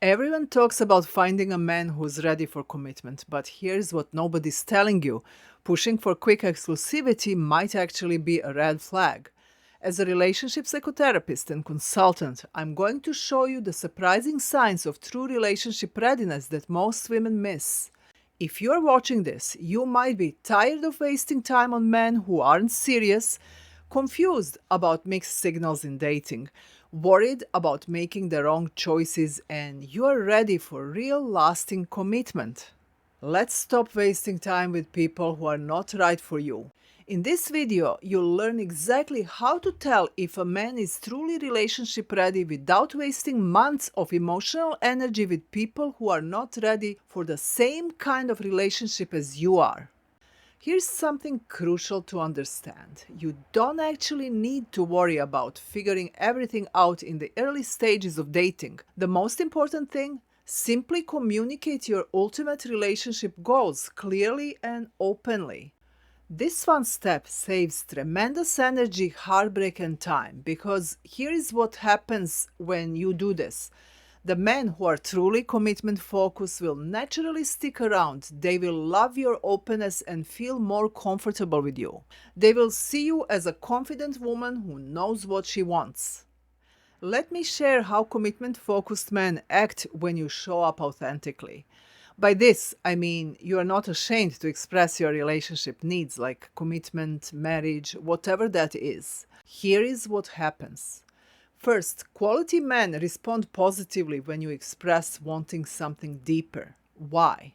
Everyone talks about finding a man who's ready for commitment, but here's what nobody's telling you. Pushing for quick exclusivity might actually be a red flag. As a relationship psychotherapist and consultant, I'm going to show you the surprising signs of true relationship readiness that most women miss. If you're watching this, you might be tired of wasting time on men who aren't serious, confused about mixed signals in dating, worried about making the wrong choices, and you're ready for real lasting commitment. Let's stop wasting time with people who are not right for you. In this video, you'll learn exactly how to tell if a man is truly relationship ready without wasting months of emotional energy with people who are not ready for the same kind of relationship as you are. Here's something crucial to understand. You don't actually need to worry about figuring everything out in the early stages of dating. The most important thing, simply communicate your ultimate relationship goals clearly and openly. This one step saves tremendous energy, heartbreak, and time, because here is what happens when you do this. The men who are truly commitment focused will naturally stick around. They will love your openness and feel more comfortable with you. They will see you as a confident woman who knows what she wants. Let me share how commitment focused men act when you show up authentically. By this, I mean you are not ashamed to express your relationship needs like commitment, marriage, whatever that is. Here is what happens. First, quality men respond positively when you express wanting something deeper. Why?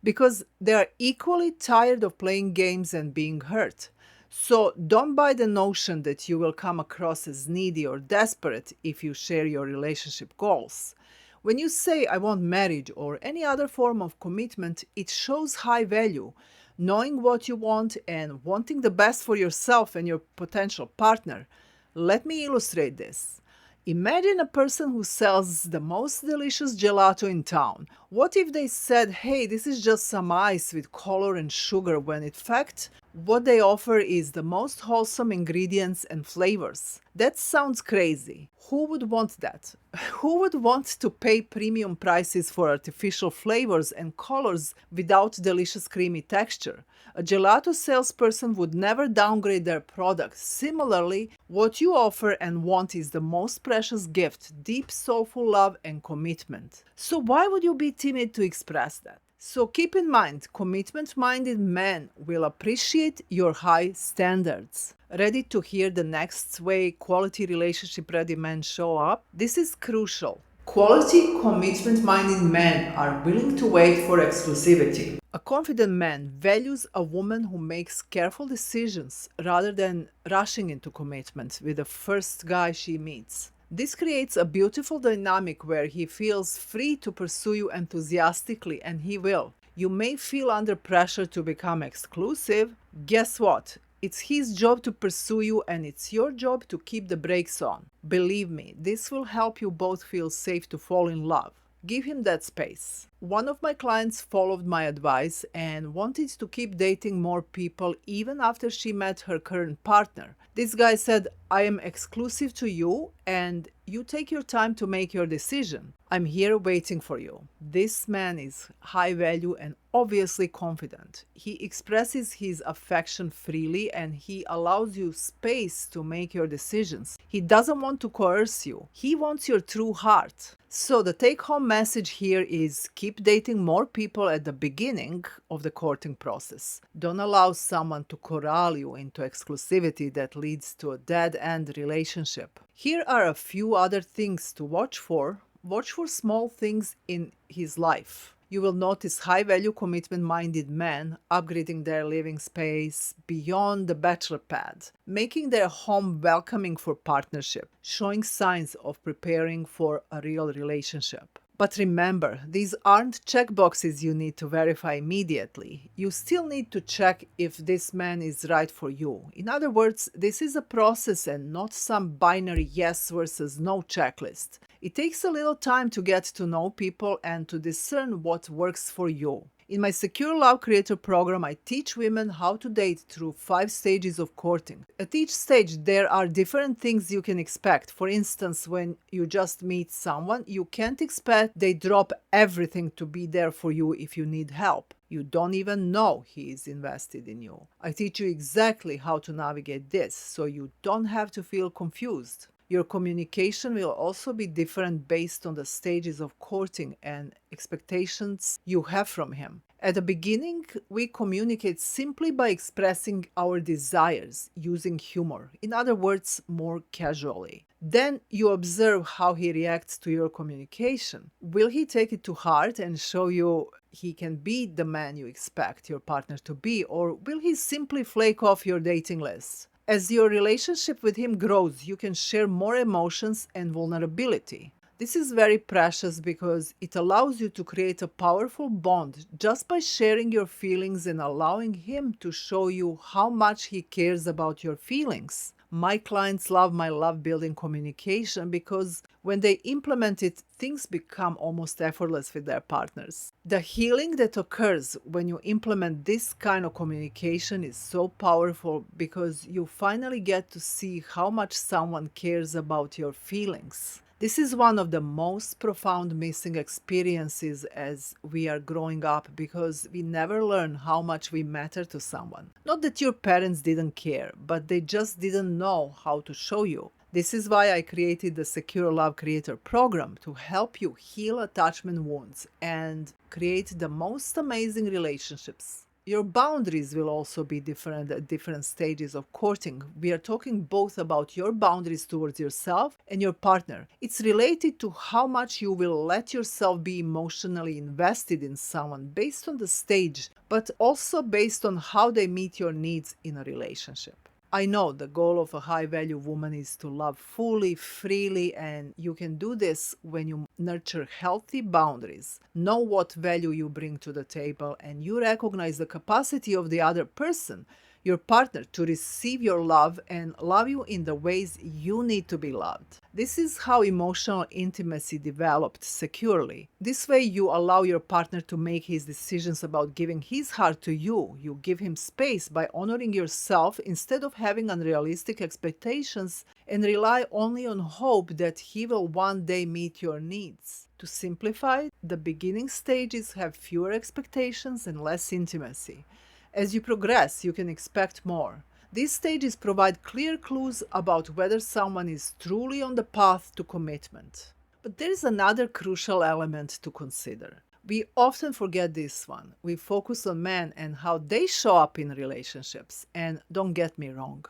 Because they are equally tired of playing games and being hurt. So don't buy the notion that you will come across as needy or desperate if you share your relationship goals. When you say, I want marriage or any other form of commitment, it shows high value. Knowing what you want and wanting the best for yourself and your potential partner. Let me illustrate this. Imagine a person who sells the most delicious gelato in town. What if they said, hey, this is just some ice with color and sugar, when in fact, what they offer is the most wholesome ingredients and flavors? That sounds crazy. Who would want that? Who would want to pay premium prices for artificial flavors and colors without delicious creamy texture? A gelato salesperson would never downgrade their product. Similarly, what you offer and want is the most precious gift, deep soulful love and commitment. So why would you be timid to express that? So keep in mind, commitment-minded men will appreciate your high standards. Ready to hear the next way quality relationship-ready men show up? This is crucial. Quality commitment-minded men are willing to wait for exclusivity. A confident man values a woman who makes careful decisions rather than rushing into commitment with the first guy she meets. This creates a beautiful dynamic where he feels free to pursue you enthusiastically, and he will. You may feel under pressure to become exclusive. Guess what? It's his job to pursue you, and it's your job to keep the brakes on. Believe me, this will help you both feel safe to fall in love. Give him that space. One of my clients followed my advice and wanted to keep dating more people even after she met her current partner. This guy said, I am exclusive to you and you take your time to make your decision. I'm here waiting for you. This man is high value and obviously confident. He expresses his affection freely and he allows you space to make your decisions. He doesn't want to coerce you. He wants your true heart. So the take-home message here is keep dating more people at the beginning of the courting process. Don't allow someone to corral you into exclusivity that leads to a dead-end relationship. Here are a few other things to watch for. Watch for small things in his life. You will notice high-value, commitment-minded men upgrading their living space beyond the bachelor pad, making their home welcoming for partnership, showing signs of preparing for a real relationship. But remember, these aren't checkboxes you need to verify immediately. You still need to check if this man is right for you. In other words, this is a process and not some binary yes versus no checklist. It takes a little time to get to know people and to discern what works for you. In my Secure Love Creator program, I teach women how to date through 5 stages of courting. At each stage, there are different things you can expect. For instance, when you just meet someone, you can't expect they drop everything to be there for you if you need help. You don't even know he is invested in you. I teach you exactly how to navigate this so you don't have to feel confused. Your communication will also be different based on the stages of courting and expectations you have from him. At the beginning, we communicate simply by expressing our desires using humor, in other words, more casually. Then you observe how he reacts to your communication. Will he take it to heart and show you he can be the man you expect your partner to be, or will he simply flake off your dating list? As your relationship with him grows, you can share more emotions and vulnerability. This is very precious because it allows you to create a powerful bond just by sharing your feelings and allowing him to show you how much he cares about your feelings. My clients love my love building communication because when they implement it, things become almost effortless with their partners. The healing that occurs when you implement this kind of communication is so powerful because you finally get to see how much someone cares about your feelings. This is one of the most profound missing experiences as we are growing up because we never learn how much we matter to someone. Not that your parents didn't care, but they just didn't know how to show you. This is why I created the Secure Love Creator program to help you heal attachment wounds and create the most amazing relationships. Your boundaries will also be different at different stages of courting. We are talking both about your boundaries towards yourself and your partner. It's related to how much you will let yourself be emotionally invested in someone based on the stage, but also based on how they meet your needs in a relationship. I know the goal of a high-value woman is to love fully, freely, and you can do this when you nurture healthy boundaries, know what value you bring to the table, and you recognize the capacity of the other person, your partner, to receive your love and love you in the ways you need to be loved. This is how emotional intimacy developed securely. This way, you allow your partner to make his decisions about giving his heart to you. You give him space by honoring yourself instead of having unrealistic expectations and rely only on hope that he will one day meet your needs. To simplify, the beginning stages have fewer expectations and less intimacy. As you progress, you can expect more. These stages provide clear clues about whether someone is truly on the path to commitment. But there is another crucial element to consider. We often forget this one. We focus on men and how they show up in relationships. And don't get me wrong,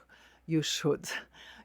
you should.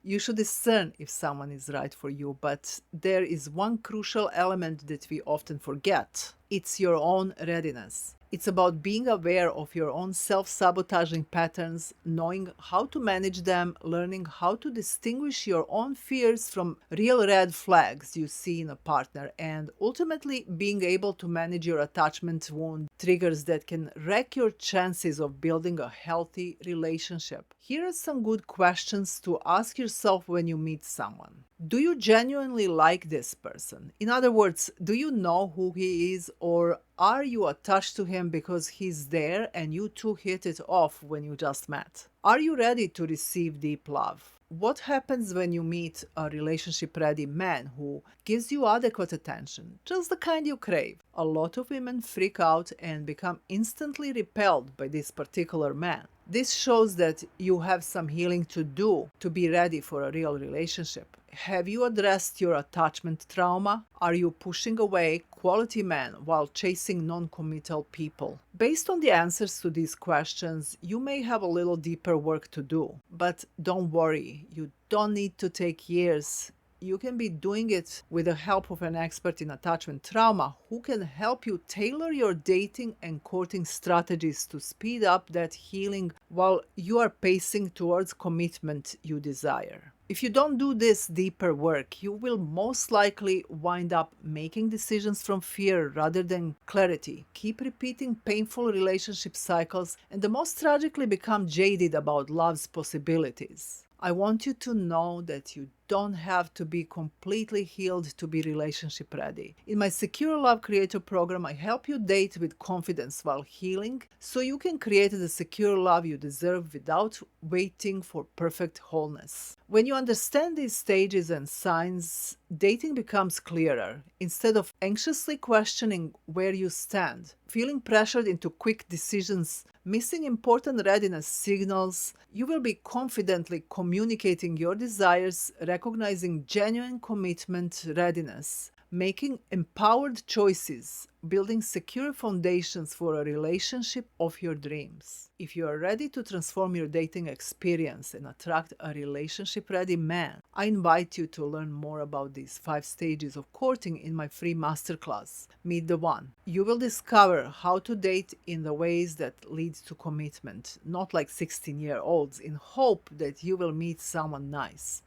You should discern if someone is right for you, but there is one crucial element that we often forget. It's your own readiness. It's about being aware of your own self-sabotaging patterns, knowing how to manage them, learning how to distinguish your own fears from real red flags you see in a partner, and ultimately being able to manage your attachment wound triggers that can wreck your chances of building a healthy relationship. Here are some good questions to ask yourself when you meet someone. Do you genuinely like this person? In other words, do you know who he is, or are you attached to him because he's there and you two hit it off when you just met? Are you ready to receive deep love? What happens when you meet a relationship-ready man who gives you adequate attention, just the kind you crave? A lot of women freak out and become instantly repelled by this particular man. This shows that you have some healing to do to be ready for a real relationship. Have you addressed your attachment trauma? Are you pushing away quality men while chasing non-committal people? Based on the answers to these questions, you may have a little deeper work to do. But don't worry, you don't need to take years. You can be doing it with the help of an expert in attachment trauma who can help you tailor your dating and courting strategies to speed up that healing while you are pacing towards commitment you desire. If you don't do this deeper work, you will most likely wind up making decisions from fear rather than clarity, keep repeating painful relationship cycles, and the most tragically become jaded about love's possibilities. I want you to know that you don't have to be completely healed to be relationship ready. In my Secure Love Creator program, I help you date with confidence while healing so you can create the secure love you deserve without waiting for perfect wholeness. When you understand these stages and signs, dating becomes clearer. Instead of anxiously questioning where you stand, feeling pressured into quick decisions, missing important readiness signals, you will be confidently communicating your desires, recognizing genuine commitment readiness, making empowered choices, building secure foundations for a relationship of your dreams. If you are ready to transform your dating experience and attract a relationship ready man, I invite you to learn more about these 5 stages of courting in my free masterclass, Meet the One. You will discover how to date in the ways that lead to commitment, not like 16-year-olds, in hope that you will meet someone nice.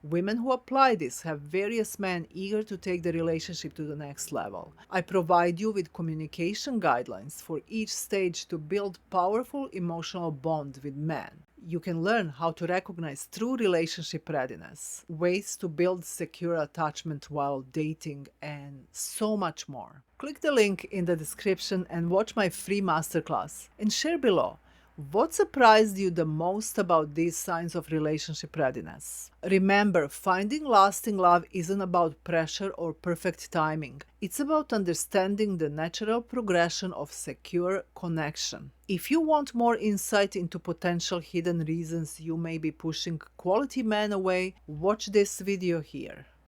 Women who apply this have various men eager to take the relationship to the next level. I provide you with communication guidelines for each stage to build powerful emotional bond with men. You can learn how to recognize true relationship readiness, ways to build secure attachment while dating, and so much more. Click the link in the description and watch my free masterclass and share below. What surprised you the most about these signs of relationship readiness? Remember, finding lasting love isn't about pressure or perfect timing. It's about understanding the natural progression of secure connection. If you want more insight into potential hidden reasons you may be pushing quality men away, watch this video here.